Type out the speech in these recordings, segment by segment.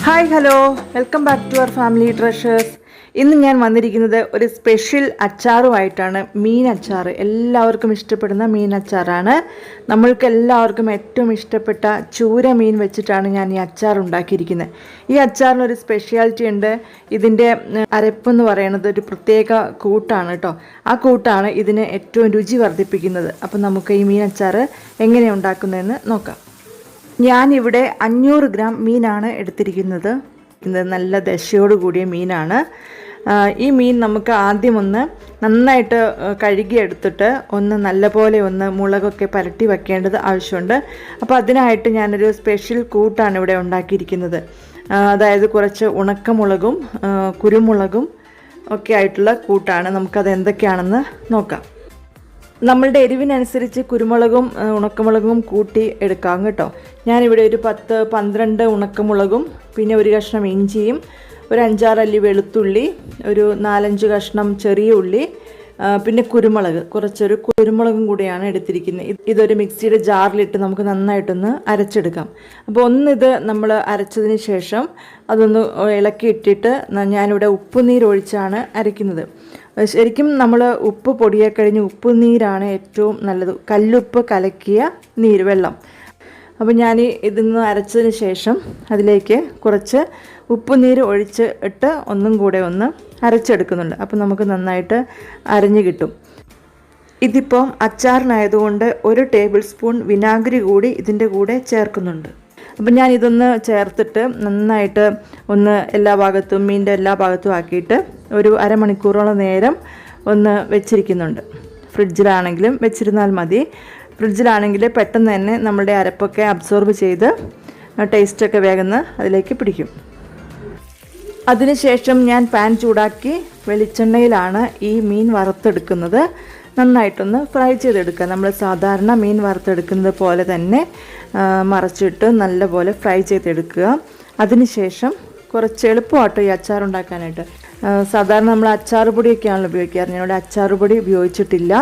Hi hello welcome back to our family treasures. ഇന്ന് ഞാൻ വന്നിരിക്കുന്നത് ഒരു സ്പെഷ്യൽ അച്ചാറുമായിട്ടാണ്. മീൻ അച്ചാർ, എല്ലാവർക്കും ഇഷ്ടപ്പെടുന്ന മീൻ അച്ചാറാണ്. നമ്മൾക്ക് എല്ലാവർക്കും ഏറ്റവും ഇഷ്ടപ്പെട്ട ചൂര മീൻ വെച്ചിട്ടാണ് ഞാൻ ഈ അച്ചാർ ഉണ്ടാക്കിയിരിക്കുന്നത്. ഈ അച്ചാറിനൊരു സ്പെഷ്യാലിറ്റി ഉണ്ട്. ഇതിൻ്റെ അരപ്പെന്ന് പറയുന്നത് ഒരു പ്രത്യേക കൂട്ടാണ് കേട്ടോ. ആ കൂട്ടാണ് ഇതിന് ഏറ്റവും രുചി വർദ്ധിപ്പിക്കുന്നത്. അപ്പം നമുക്ക് ഈ മീൻ അച്ചാർ എങ്ങനെയാണ് ഉണ്ടാക്കുന്നതെന്ന് നോക്കാം. ഞാനിവിടെ 500 ഗ്രാം മീനാണ് എടുത്തിരിക്കുന്നത്. ഇത് നല്ല ദശയോട് കൂടിയ മീനാണ്. ഈ മീൻ നമുക്ക് ആദ്യം ഒന്ന് നന്നായിട്ട് കഴുകിയെടുത്തിട്ട് നല്ലപോലെ മുളകൊക്കെ പുരട്ടി വെക്കേണ്ടത് ആവശ്യമുണ്ട്. അപ്പോൾ അതിനായിട്ട് ഞാനൊരു സ്പെഷ്യൽ കൂട്ടാണ് ഇവിടെ ഉണ്ടാക്കിയിരിക്കുന്നത്. അതായത് കുറച്ച് ഉണക്കമുളകും കുരുമുളകും ഒക്കെ ആയിട്ടുള്ള കൂട്ടാണ്. നമുക്കത് എന്തൊക്കെയാണെന്ന് നോക്കാം. നമ്മളുടെ എരിവിനനുസരിച്ച് കുരുമുളകും ഉണക്കമുളകും കൂട്ടി എടുക്കാം കേട്ടോ. ഞാനിവിടെ ഒരു 10-12 ഉണക്കമുളകും പിന്നെ ഒരു കഷ്ണം ഇഞ്ചിയും ഒരു 5-6 അല്ലി വെളുത്തുള്ളി, ഒരു 4-5 കഷ്ണം ചെറിയ ഉള്ളി, പിന്നെ കുറച്ചൊരു കുരുമുളകും കൂടിയാണ് എടുത്തിരിക്കുന്നത്. ഇതൊരു മിക്സിയുടെ ജാറിലിട്ട് നമുക്ക് നന്നായിട്ടൊന്ന് അരച്ചെടുക്കാം. അപ്പോൾ ഇത് നമ്മൾ അരച്ചതിന് ശേഷം അതൊന്ന് ഇളക്കിയിട്ടിട്ട് ഞാനിവിടെ ഉപ്പുനീരൊഴിച്ചാണ് അരയ്ക്കുന്നത്. ശരിക്കും നമ്മൾ ഉപ്പ് പൊടിയെ കഴിഞ്ഞ് ഉപ്പുനീരാണ് ഏറ്റവും നല്ലത്, കല്ലുപ്പ് കലക്കിയ വെള്ളം. അപ്പോൾ ഞാൻ ഇതിന്ന് അരച്ചതിന് ശേഷം അതിലേക്ക് കുറച്ച് ഉപ്പുനീര് ഒഴിച്ച് ഇട്ട് ഒന്നും കൂടെ അരച്ചെടുക്കുന്നുണ്ട്. അപ്പോൾ നമുക്ക് നന്നായിട്ട് അരഞ്ഞു കിട്ടും. ഇതിപ്പോൾ അച്ചാറിനായതുകൊണ്ട് 1 ടേബിൾ സ്പൂൺ വിനാഗിരി കൂടി ഇതിൻ്റെ കൂടെ ചേർക്കുന്നുണ്ട്. അപ്പം ഞാൻ ഇതൊന്ന് ചേർത്തിട്ട് നന്നായിട്ട് മീനിൻ്റെ എല്ലാ ഭാഗത്തും ആക്കിയിട്ട് ഒരു അരമണിക്കൂറോളം നേരം വെച്ചിരിക്കുന്നുണ്ട്. ഫ്രിഡ്ജിലാണെങ്കിലും വെച്ചിരുന്നാൽ മതി. ഫ്രിഡ്ജിലാണെങ്കിൽ പെട്ടെന്ന് തന്നെ നമ്മളുടെ അരപ്പൊക്കെ അബ്സോർബ് ചെയ്ത് ടേസ്റ്റൊക്കെ വേഗം അതിലേക്ക് പിടിക്കും. അതിനുശേഷം ഞാൻ പാൻ ചൂടാക്കി വെളിച്ചെണ്ണയിലാണ് ഈ മീൻ വറുത്തെടുക്കുന്നത്. നന്നായിട്ടൊന്ന് ഫ്രൈ ചെയ്തെടുക്കുക. നമ്മൾ സാധാരണ മീൻ വറുത്തെടുക്കുന്നത് പോലെ തന്നെ മറച്ചിട്ട് നല്ലപോലെ ഫ്രൈ ചെയ്തെടുക്കുക. അതിനുശേഷം കുറച്ച് എളുപ്പമാട്ടോ ഈ അച്ചാർ ഉണ്ടാക്കാനായിട്ട്. സാധാരണ നമ്മൾ അച്ചാർ പൊടിയൊക്കെയാണല്ലോ ഉപയോഗിക്കാറ്. ഞാനിവിടെ അച്ചാർ പൊടി ഉപയോഗിച്ചിട്ടില്ല.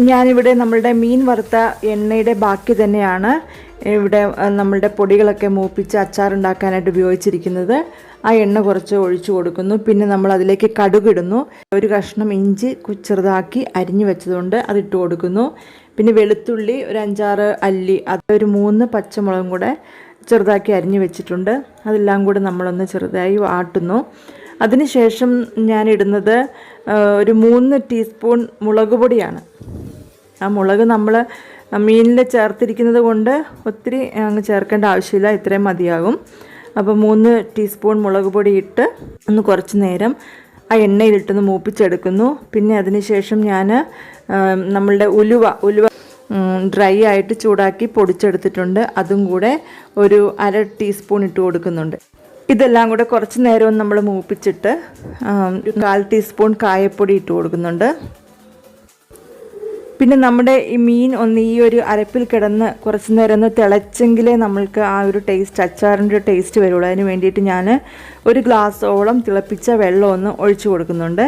ഞാനിവിടെ നമ്മളുടെ മീൻ വറുത്ത എണ്ണയുടെ ബാക്കി തന്നെയാണ് ഇവിടെ നമ്മളുടെ പൊടികളൊക്കെ മൂപ്പിച്ച് അച്ചാർ ഉണ്ടാക്കാനായിട്ട് ഉപയോഗിച്ചിരിക്കുന്നത്. ആ എണ്ണ കുറച്ച് ഒഴിച്ചു കൊടുക്കുന്നു. പിന്നെ നമ്മൾ അതിലേക്ക് കടുകിടുന്നു. ഒരു കഷ്ണം ഇഞ്ചി ചെറുതാക്കി അരിഞ്ഞു വെച്ചതുകൊണ്ട് അതിട്ട് കൊടുക്കുന്നു. പിന്നെ വെളുത്തുള്ളി ഒരു 5-6 അല്ലി, അതൊരു 3 പച്ചമുളകും കൂടെ ചെറുതാക്കി അരിഞ്ഞു വെച്ചിട്ടുണ്ട്. അതെല്ലാം കൂടെ നമ്മളൊന്ന് ചെറുതായി വാട്ടുന്നു. അതിനുശേഷം ഞാനിടുന്നത് ഒരു 3 ടീസ്പൂൺ മുളക് പൊടിയാണ്. ആ മുളക് നമ്മൾ മീനിൽ ചേർത്തിരിക്കുന്നത് കൊണ്ട് ഒത്തിരി അങ്ങ് ചേർക്കേണ്ട ആവശ്യമില്ല, ഇത്രയും മതിയാകും. അപ്പോൾ 3 ടീസ്പൂൺ മുളക് പൊടി ഇട്ട് കുറച്ച് നേരം ആ എണ്ണയിലിട്ടൊന്ന് മൂപ്പിച്ചെടുക്കുന്നു. പിന്നെ അതിനുശേഷം ഞാൻ നമ്മളുടെ ഉലുവ ഡ്രൈ ആയിട്ട് ചൂടാക്കി പൊടിച്ചെടുത്തിട്ടുണ്ട്. അതും കൂടെ ഒരു 1/2 ടീസ്പൂൺ ഇട്ട് കൊടുക്കുന്നുണ്ട്. ഇതെല്ലാം കൂടെ കുറച്ച് നേരം നമ്മൾ മൂപ്പിച്ചിട്ട് 1/4 ടീസ്പൂൺ കായപ്പൊടി ഇട്ട് കൊടുക്കുന്നുണ്ട്. പിന്നെ നമ്മുടെ ഈ മീൻ ഈ ഒരു അരപ്പിൽ കിടന്ന് കുറച്ച് നേരം തിളച്ചെങ്കിലേ നമ്മൾക്ക് ആ ഒരു ടേസ്റ്റ്, അച്ചാറിൻ്റെ ടേസ്റ്റ് വരുള്ളൂ. അതിന് വേണ്ടിയിട്ട് ഞാൻ ഒരു ഗ്ലാസ്സോളം തിളപ്പിച്ച വെള്ളം ഒഴിച്ചു കൊടുക്കുന്നുണ്ട്.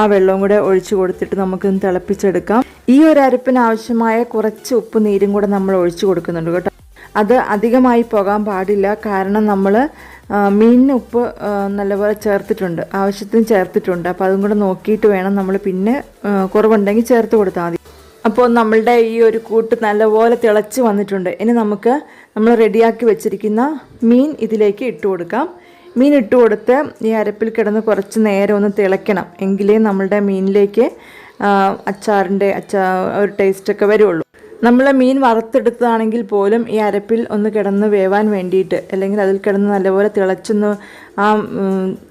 ആ വെള്ളവും കൂടെ ഒഴിച്ചു കൊടുത്തിട്ട് നമുക്കൊന്ന് തിളപ്പിച്ചെടുക്കാം. ഈ ഒരു അരപ്പിന് ആവശ്യമായ കുറച്ച് ഉപ്പ് നീരും കൂടെ നമ്മൾ ഒഴിച്ചു കൊടുക്കുന്നുണ്ട് കേട്ടോ. അത് അധികമായി പോകാൻ പാടില്ല. കാരണം നമ്മൾ മീനിന് ഉപ്പ് നല്ലപോലെ ചേർത്തിട്ടുണ്ട്, ആവശ്യത്തിന് ചേർത്തിട്ടുണ്ട്. അപ്പോൾ അതും കൂടെ നോക്കിയിട്ട് വേണം നമ്മൾ പിന്നെ കുറവുണ്ടെങ്കിൽ ചേർത്ത് കൊടുത്താൽ മതി. അപ്പോൾ നമ്മളുടെ ഈ ഒരു കൂട്ട് നല്ലപോലെ തിളച്ച് വന്നിട്ടുണ്ട്. ഇനി നമ്മൾ റെഡിയാക്കി വെച്ചിരിക്കുന്ന മീൻ ഇതിലേക്ക് ഇട്ട് കൊടുക്കാം. മീൻ ഇട്ട് കൊടുത്ത് ഈ അരപ്പിൽ കിടന്ന് കുറച്ച് നേരം തിളയ്ക്കണം. എങ്കിലേ നമ്മളുടെ മീനിലേക്ക് അച്ചാറിൻ്റെ ഒരു ടേസ്റ്റൊക്കെ വരുള്ളൂ. നമ്മൾ മീൻ വറുത്തെടുത്തതാണെങ്കിൽ പോലും ഈ അരപ്പിൽ കിടന്ന് വേവാൻ വേണ്ടിയിട്ട്, അല്ലെങ്കിൽ അതിൽ കിടന്ന് നല്ലപോലെ തിളച്ചൊന്ന് ആ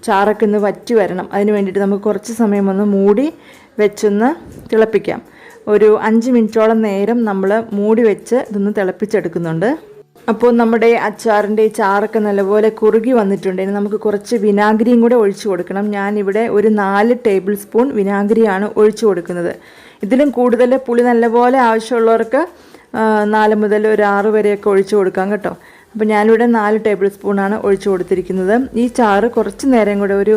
ചാറൊക്കെ വറ്റി വരണം. അതിന് വേണ്ടിയിട്ട് നമുക്ക് കുറച്ച് സമയം മൂടി വെച്ചൊന്ന് തിളപ്പിക്കാം. ഒരു 5 മിനിറ്റോളം നേരം നമ്മൾ മൂടി വെച്ച് ഇതൊന്ന് തിളപ്പിച്ചെടുക്കുന്നുണ്ട്. അപ്പോൾ നമ്മുടെ അച്ചാറിൻ്റെ ചാറൊക്കെ നല്ലപോലെ കുറുകി വന്നിട്ടുണ്ട്. ഇനി നമുക്ക് കുറച്ച് വിനാഗിരിയും കൂടെ ഒഴിച്ചു കൊടുക്കണം. ഞാനിവിടെ ഒരു 4 ടേബിൾ സ്പൂൺ വിനാഗിരിയാണ് ഒഴിച്ചു കൊടുക്കുന്നത്. ഇതിലും കൂടുതൽ പുളി നല്ലപോലെ ആവശ്യമുള്ളവർക്ക് 4 മുതൽ ഒരു 6 വരെയൊക്കെ ഒഴിച്ചു കൊടുക്കാം കേട്ടോ. അപ്പോൾ ഞാനിവിടെ 4 ടേബിൾ സ്പൂണാണ് ഒഴിച്ചു കൊടുത്തിരിക്കുന്നത്. ഈ ചാറ് കുറച്ച് നേരം കൂടെ ഒരു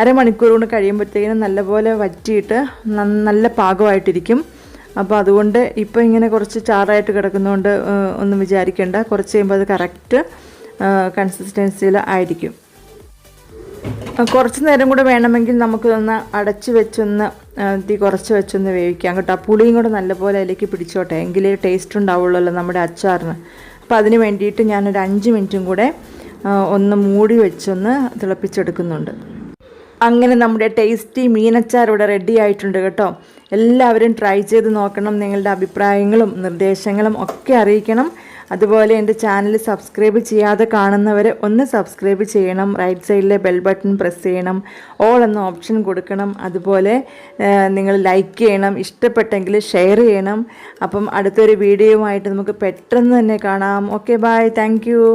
അരമണിക്കൂർ കൊണ്ട് കഴിയുമ്പോഴത്തേക്കിനും നല്ലപോലെ വറ്റിയിട്ട് നല്ല പാകമായിട്ടിരിക്കും. അപ്പോൾ അതുകൊണ്ട് ഇപ്പോൾ ഇങ്ങനെ കുറച്ച് ചാറായിട്ട് കിടക്കുന്നതുകൊണ്ട് ഒന്നും വിചാരിക്കേണ്ട. കുറച്ച് കഴിയുമ്പോൾ അത് കറക്റ്റ് കൺസിസ്റ്റൻസിയിൽ ആയിരിക്കും. കുറച്ച് നേരം കൂടെ വേണമെങ്കിൽ നമുക്കൊന്ന് അടച്ച് വെച്ചൊന്ന് തീ കുറച്ച് വെച്ചൊന്ന് വേവിക്കാം കേട്ടോ. പുളിയും കൂടെ നല്ലപോലെ അതിലേക്ക് പിടിച്ചോട്ടെ, എങ്കിലേ ടേസ്റ്റ് ഉണ്ടാവുള്ളൂ നമ്മുടെ അച്ചാറിന്. അപ്പോൾ അതിന് വേണ്ടിയിട്ട് ഞാനൊരു 5 മിനിറ്റും കൂടെ ഒന്ന് മൂടി വെച്ചൊന്ന് തിളപ്പിച്ചെടുക്കുന്നുണ്ട്. അങ്ങനെ നമ്മുടെ ടേസ്റ്റി മീനച്ചാർ ഇവിടെ റെഡി ആയിട്ടുണ്ട് കേട്ടോ. എല്ലാവരും ട്രൈ ചെയ്ത് നോക്കണം. നിങ്ങളുടെ അഭിപ്രായങ്ങളും നിർദ്ദേശങ്ങളും ഒക്കെ അറിയിക്കണം. അതുപോലെ എൻ്റെ ചാനൽ സബ്സ്ക്രൈബ് ചെയ്യാതെ കാണുന്നവർ ഒന്ന് സബ്സ്ക്രൈബ് ചെയ്യണം. റൈറ്റ് സൈഡിലെ ബെൽ ബട്ടൺ പ്രസ് ചെയ്യണം, ഓൾ എന്ന ഓപ്ഷൻ കൊടുക്കണം. അതുപോലെ നിങ്ങൾ ലൈക്ക് ചെയ്യണം, ഇഷ്ടപ്പെട്ടെങ്കിൽ ഷെയർ ചെയ്യണം. അപ്പം അടുത്തൊരു വീഡിയോയുമായിട്ട് നമുക്ക് പെട്ടെന്ന് തന്നെ കാണാം. Okay, bye, thank U.